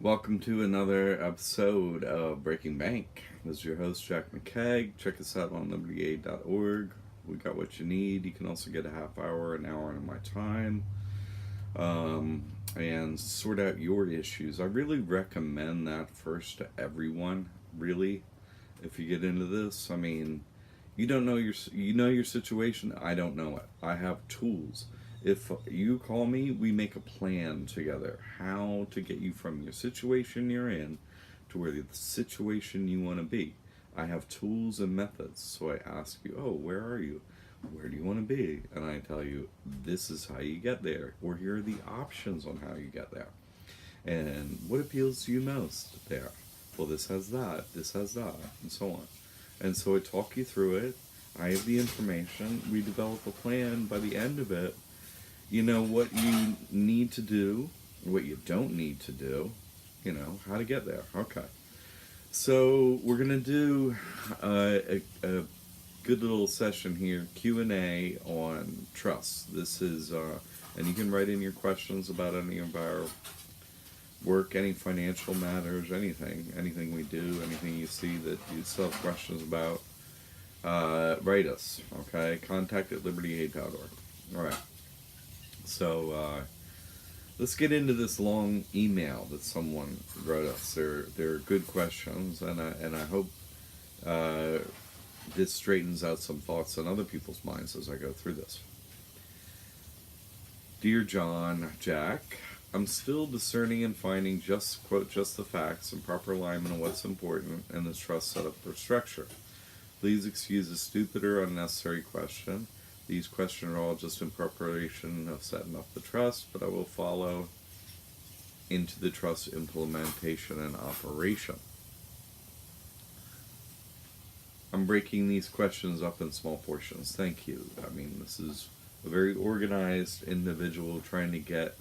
Welcome to another episode of Breaking Bank. This is your host, Jack McCaig. Check us out on libertyaid.org. We got what you need. You can also get a half hour, an hour of my time, and sort out your issues. I really recommend that first to everyone, really, if you get into this. I mean, you know your situation. I don't know it. I have tools. If you call me, we make a plan together how to get you from your situation you're in to where the situation you want to be. I have tools and methods. So I ask you, oh, where are you? Where do you want to be? And I tell you, this is how you get there, or here are the options on how you get there. And what appeals to you most there? Well, this has that, and so on. And so I talk you through it. I have the information. We develop a plan. By the end of it, you know what you need to do, what you don't need to do, how to get there. Okay. So we're going to do a good little session here, Q&A on trust. This is, and you can write in your questions about any of our work, any financial matters, anything we do, anything you see that you still have questions about. Write us, okay? Contact at libertyaid.org. All right. So let's get into this long email that someone wrote us. They're good questions, and I hope this straightens out some thoughts on other people's minds as I go through this. Dear John, Jack, I'm still discerning and finding just the facts and proper alignment of what's important in this trust setup or structure. Please excuse a stupid or unnecessary question. These questions are all just in preparation of setting up the trust, but I will follow into the trust implementation and operation. I'm breaking these questions up in small portions. Thank you. I mean, this is a very organized individual trying to get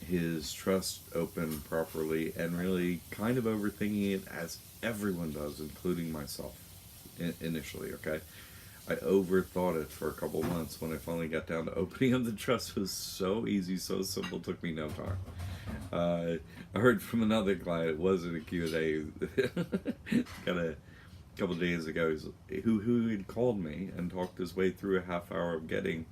his trust open properly and really kind of overthinking it, as everyone does, including myself initially, okay? I overthought it for a couple months. When I finally got down to opening up the trust, it was so easy, so simple, took me no time. I heard from another client, it wasn't a Q&A, got a couple days ago, who had called me and talked his way through a half hour of getting,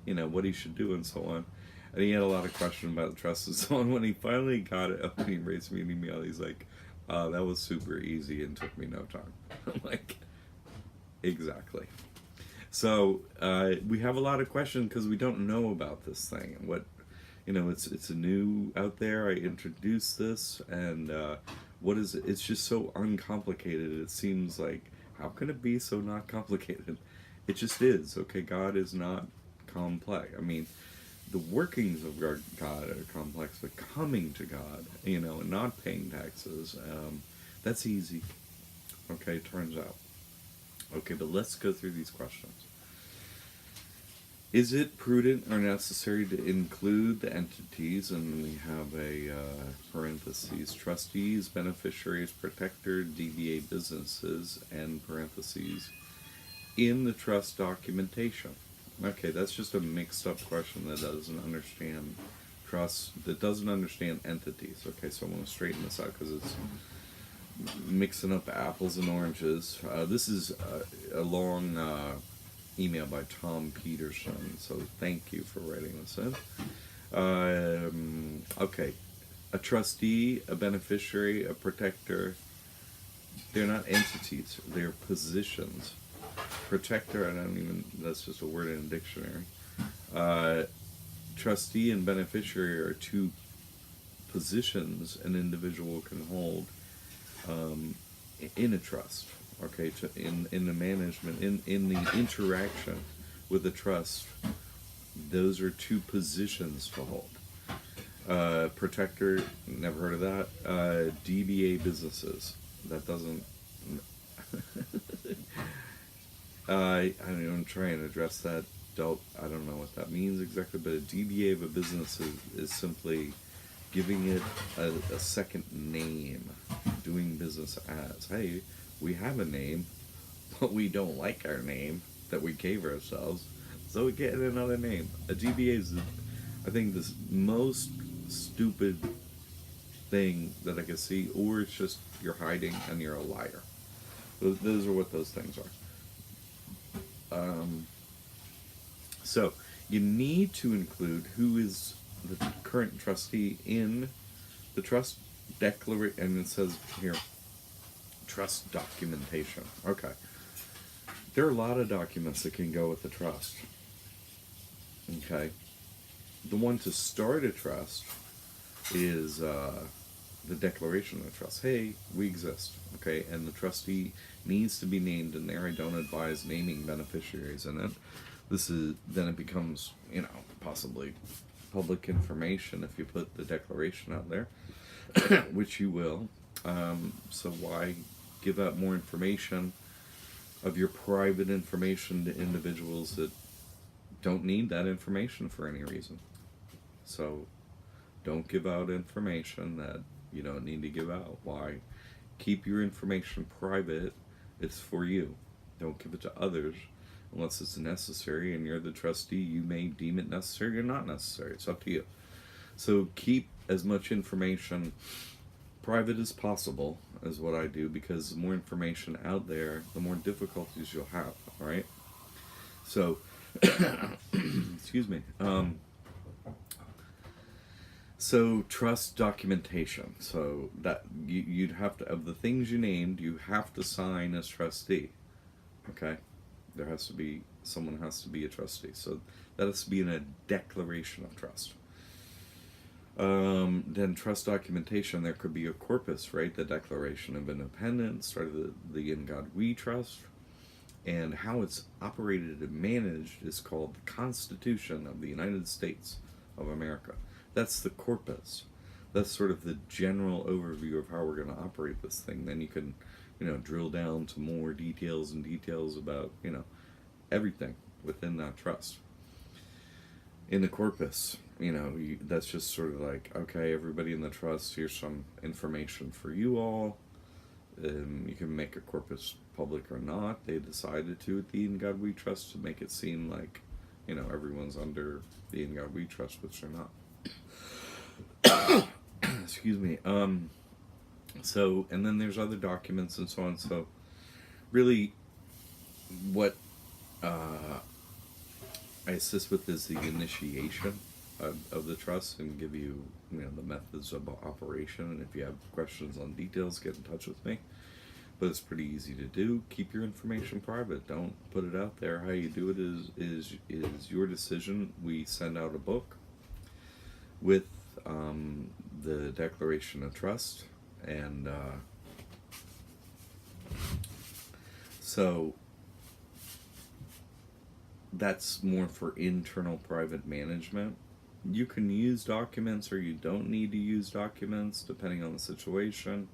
what he should do and so on. And he had a lot of questions about the trust and so on. When he finally got it up and he raised me an email, he's like, that was super easy and took me no time. I'm like, exactly. So we have a lot of questions because we don't know about this thing. What, it's new out there. I introduced this, and what is it? It's just so uncomplicated. It seems like, how can it be so not complicated? It just is. Okay, God is not complex. I mean, the workings of God are complex, but coming to God, and not paying taxes, that's easy. Okay, turns out. Okay, but let's go through these questions. Is it prudent or necessary to include the entities, and we have a parentheses, trustees, beneficiaries, protector, DBA businesses, and parentheses, in the trust documentation? Okay, that's just a mixed up question that doesn't understand trust, that doesn't understand entities. Okay, so I'm going to straighten this out because it's mixing up apples and oranges. This is a long email by Tom Peterson, so thank you for writing this in. Okay, a trustee, a beneficiary, a protector, they're not entities, they're positions. Protector, that's just a word in a dictionary. Trustee and beneficiary are two positions an individual can hold in a trust, okay, in the management, in the interaction with the trust. Those are two positions to hold. Protector, never heard of that. DBA businesses, that doesn't I'm trying to address that. I don't know what that means exactly, but a DBA of a business is simply giving it a second name, doing business as. Hey, we have a name, but we don't like our name that we gave ourselves, so we get another name. A DBA is, I think, the most stupid thing that I can see, or it's just you're hiding and you're a liar. Those are what those things are. So you need to include who is the current trustee in the trust declaration, and it says here, trust documentation. Okay. There are a lot of documents that can go with the trust. Okay. The one to start a trust is the declaration of trust. Hey, we exist. Okay. And the trustee needs to be named in there. I don't advise naming beneficiaries in it. Then it becomes, possibly public information if you put the declaration out there, which you will. So why give out more information of your private information to individuals that don't need that information for any reason? So don't give out information that you don't need to give out. Why? Keep your information private. It's for you. Don't give it to others unless it's necessary, and you're the trustee. You may deem it necessary or not necessary. It's up to you. So keep as much information private as possible is what I do, because the more information out there, the more difficulties you'll have, all right? So, excuse me. So trust documentation. So that you'd have to, of the things you named, you have to sign as trustee. Okay? Someone has to be a trustee. So that has to be in a declaration of trust. Then trust documentation, there could be a corpus, right? The Declaration of Independence, or the In God We Trust. And how it's operated and managed is called the Constitution of the United States of America. That's the corpus. That's sort of the general overview of how we're going to operate this thing. Then you can, drill down to more details about, everything within that trust. In the corpus, that's just sort of like, okay, everybody in the trust, here's some information for you all. You can make a corpus public or not. They decided to at the In God We Trust to make it seem like, everyone's under the In God We Trust, which they're not. Excuse me. So, and then there's other documents and so on. So, really, what I assist with is the initiation of the trust, and give you, the methods of operation. And if you have questions on details, get in touch with me. But it's pretty easy to do. Keep your information private. Don't put it out there. How you do it is your decision. We send out a book with the Declaration of Trust, and so that's more for internal private management. You can use documents, or you don't need to use documents depending on the situation.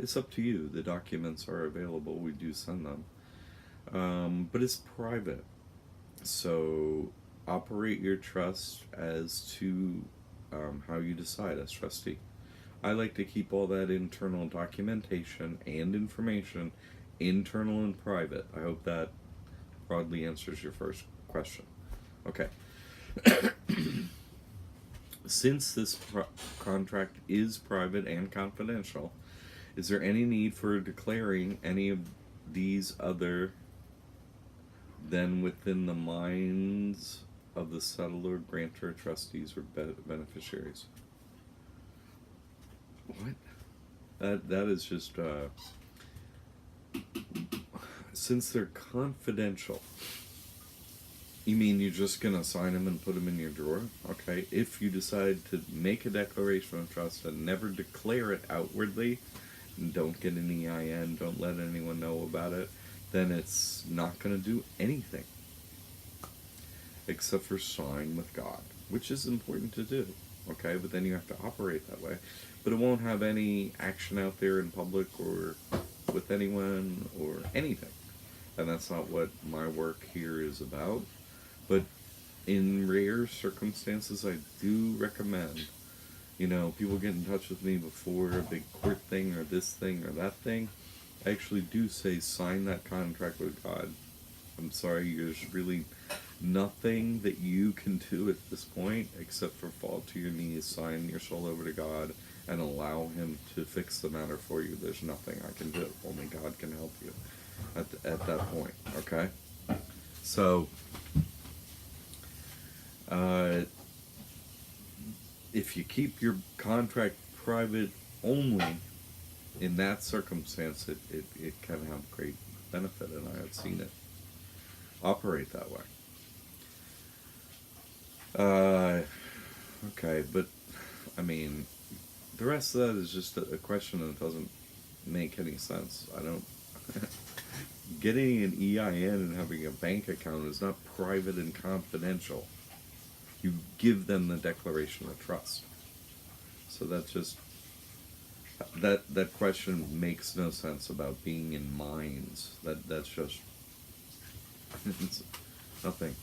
It's up to you. The documents are available. We do send them. But it's private. So operate your trust as to how you decide as trustee. I like to keep all that internal documentation and information internal and private. I hope that broadly answers your first question. Okay. Since this contract is private and confidential, is there any need for declaring any of these other than within the minds of the settlor, grantor, trustees, or beneficiaries? What? That is just since they're confidential. You mean you're just gonna sign them and put them in your drawer? Okay. If you decide to make a declaration of trust and never declare it outwardly, and don't get an EIN, don't let anyone know about it, then it's not gonna do anything except for sign with God, which is important to do. Okay, but then you have to operate that way. But it won't have any action out there in public or with anyone or anything. And that's not what my work here is about. But in rare circumstances, I do recommend, people get in touch with me before a big court thing or this thing or that thing. I actually do say sign that contract with God. I'm sorry, there's really nothing that you can do at this point except for fall to your knees, sign your soul over to God, and allow him to fix the matter for you. There's nothing I can do. Only God can help you at that point, okay? So, if you keep your contract private only, in that circumstance, it can have great benefit, and I have seen it operate that way. Okay, but, I mean, the rest of that is just a question that doesn't make any sense. I don't... Getting an EIN and having a bank account is not private and confidential. You give them the declaration of trust. So that's just... That question makes no sense about being in mines. That's just... it's nothing.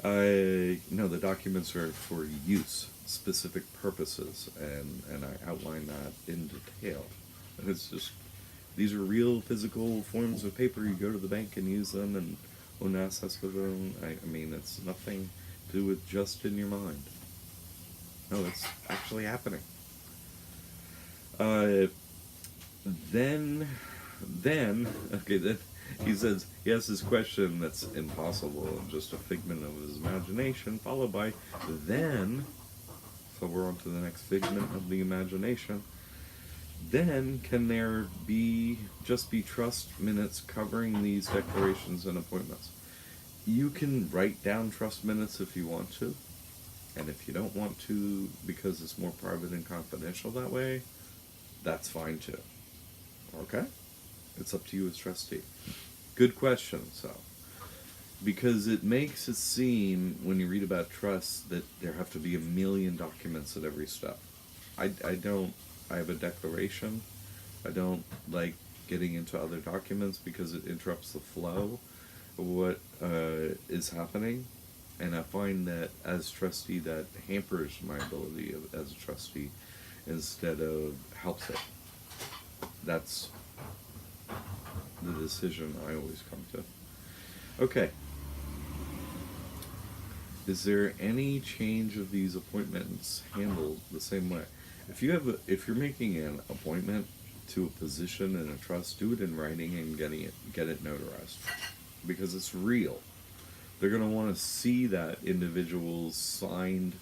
No, the documents are for use, specific purposes, and I outline that in detail. And it's just, these are real physical forms of paper. You go to the bank and use them and own assets with them. I mean, it's nothing to do with just in your mind. No, it's actually happening. Then he says, he has this question that's impossible and just a figment of his imagination, followed by, then, so we're on to the next figment of the imagination, then can there just be trust minutes covering these declarations and appointments? You can write down trust minutes if you want to, and if you don't want to, because it's more private and confidential that way, that's fine too. Okay? It's up to you as trustee. Good question, so. Because it makes it seem, when you read about trusts, that there have to be a million documents at every step. I have a declaration. I don't like getting into other documents because it interrupts the flow of what is happening. And I find that as trustee, that hampers my ability as a trustee instead of helps it. That's the decision I always come to. Okay. Is there any change of these appointments handled the same way? If you're making an appointment to a position in a trust, do it in writing and get it notarized, because it's real. They're going to want to see that individual's signed.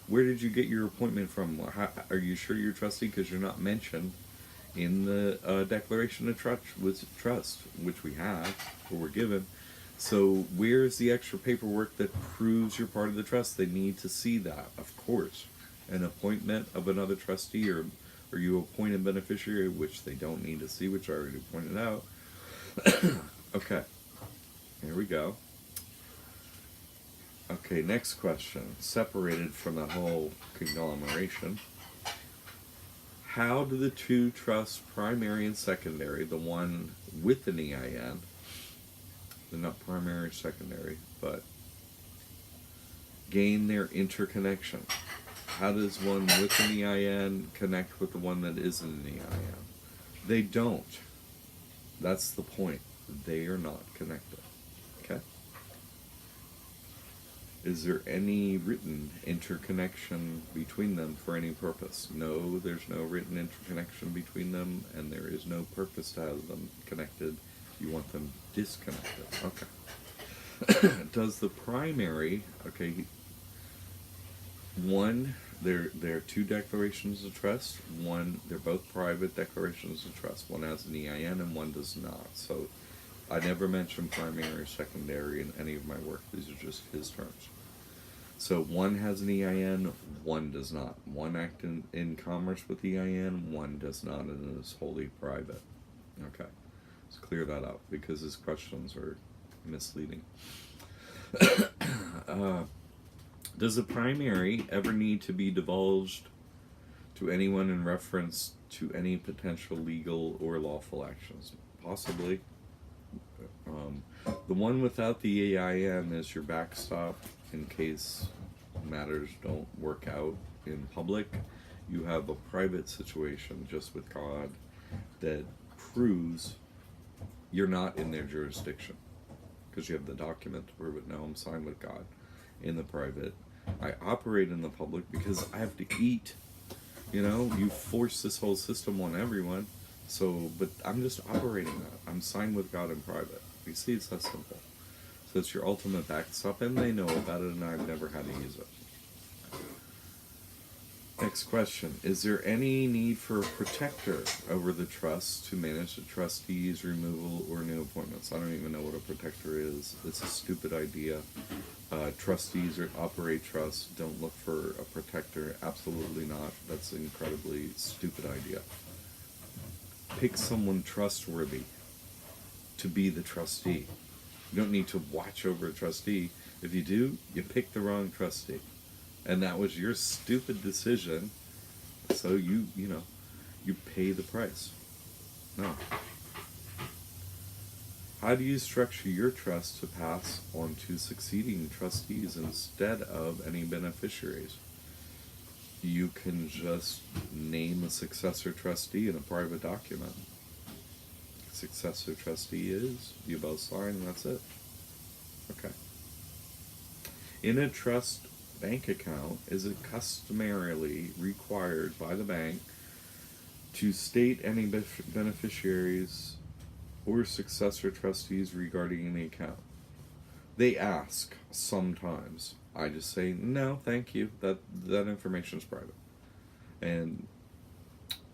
Where did you get your appointment from? Are you sure you're trustee? Because you're not mentioned in the declaration of trust, which we have, or we're given. So where's the extra paperwork that proves you're part of the trust? They need to see that, of course. An appointment of another trustee, or you appoint a beneficiary, which they don't need to see, which I already pointed out. Okay, here we go. Okay, next question. Separated from the whole conglomeration, how do the two trusts, primary and secondary, the one with an EIN, they're not primary or secondary, but gain their interconnection? How does one with an EIN connect with the one that isn't an EIN? They don't. That's the point. They are not connected. Okay? Is there any written interconnection between them for any purpose? No, there's no written interconnection between them, and there is no purpose to have them connected. You want them disconnected. Okay. Does the primary, there are two declarations of trust. One, they're both private declarations of trust. One has an EIN and one does not. So I never mention primary or secondary in any of my work. These are just his terms. So one has an EIN, one does not. One acts in commerce with EIN, one does not, and is wholly private. Okay, let's clear that up because his questions are misleading. Does the primary ever need to be divulged to anyone in reference to any potential legal or lawful actions? Possibly. The one without the EIN is your backstop in case matters don't work out in public. You have a private situation just with God that proves you're not in their jurisdiction because you have the document to prove it. No, I'm signed with God. In the private, I operate in the public because I have to eat You know, you force this whole system on everyone. So, but I'm just operating that. I'm signed with God in private. You see, it's that simple. So it's your ultimate backstop, and they know about it, and I've never had to use it. Next question. Is there any need for a protector over the trust to manage the trustees, removal, or new appointments? I don't even know what a protector is. It's a stupid idea. Trustees or operate trusts. Don't look for a protector. Absolutely not. That's an incredibly stupid idea. Pick someone trustworthy to be the trustee. You don't need to watch over a trustee. If you do, you pick the wrong trustee. And that was your stupid decision, so you pay the price. No. How do you structure your trust to pass on to succeeding trustees instead of any beneficiaries? You can just name a successor trustee in a private document. Successor trustee is, you both sign, and that's it. Okay. In a trust bank account, is it customarily required by the bank to state any beneficiaries or successor trustees regarding the account? They ask sometimes. I just say, no, thank you. That information is private. And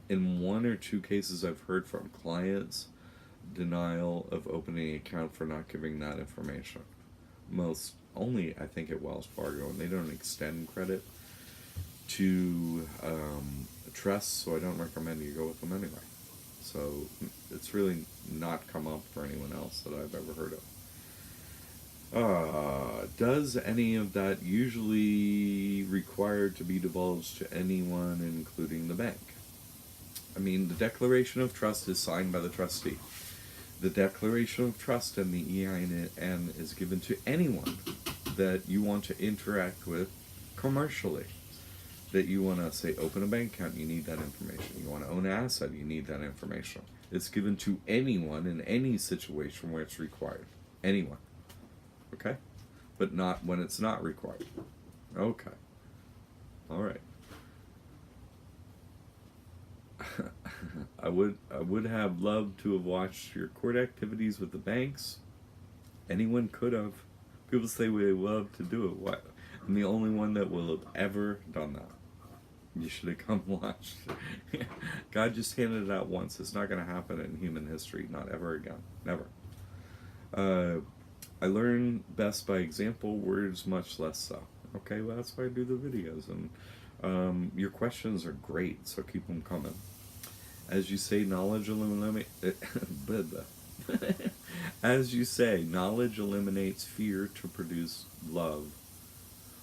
in one or two cases I've heard from clients, denial of opening an account for not giving that information. Most only, I think, at Wells Fargo, and they don't extend credit to trusts, so I don't recommend you go with them anyway. So it's really not come up for anyone else that I've ever heard of. Does any of that usually require to be divulged to anyone, including the bank? I mean, the declaration of trust is signed by the trustee. The declaration of trust and the EIN is given to anyone that you want to interact with commercially. That you want to, say, open a bank account, you need that information. You want to own an asset, you need that information. It's given to anyone in any situation where it's required. Anyone. Okay? But not when it's not required. Okay. All right. I would have loved to have watched your court activities with the banks. Anyone could have. People say we love to do it. What? I'm the only one that will have ever done that. You should have come watch. God just handed it out once. It's not going to happen in human history. Not ever again. Never. I learn best by example, words much less so. Okay, well, that's why I do the videos. And your questions are great, so keep them coming. As you say, knowledge eliminates... As you say, knowledge eliminates fear to produce love.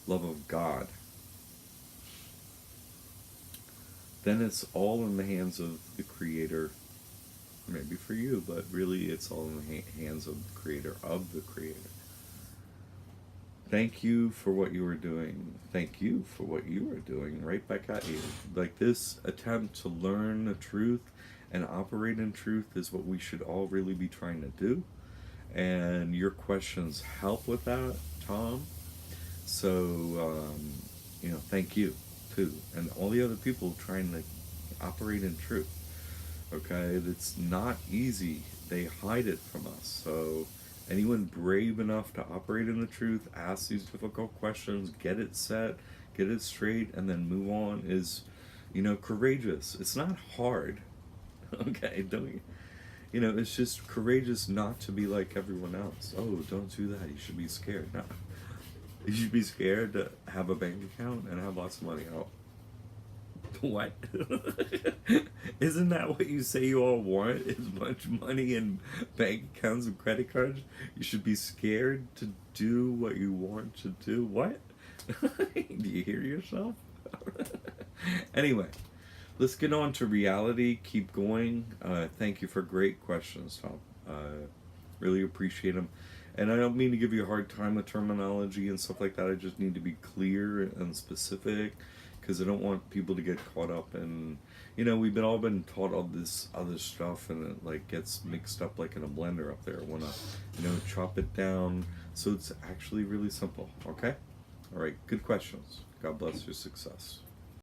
Love of God. Then it's all in the hands of the Creator. Maybe for you, but really it's all in the hands of the Creator, Thank you for what you are doing. Thank you for what you are doing. Right back at you. Like, this attempt to learn the truth and operate in truth is what we should all really be trying to do. And your questions help with that, Tom. So, thank you, too. And all the other people trying to operate in truth. Okay? It's not easy. They hide it from us. So anyone brave enough to operate in the truth, ask these difficult questions, get it set, get it straight, and then move on is, courageous. It's not hard. Okay? It's just courageous not to be like everyone else. Oh, don't do that. You should be scared. No. You should be scared to have a bank account and have lots of money. Oh. What? Isn't that what you say you all want? Is much money in bank accounts and credit cards? You should be scared to do what you want to do. What? Do you hear yourself? Anyway, let's get on to reality. Keep going. Thank you for great questions, Tom. Really appreciate them. And I don't mean to give you a hard time with terminology and stuff like that. I just need to be clear and specific, because I don't want people to get caught up in, we've all been taught all this other stuff, and it gets mixed up like in a blender up there. I want to, chop it down so it's actually really simple. Okay? All right. Good questions. God bless your success.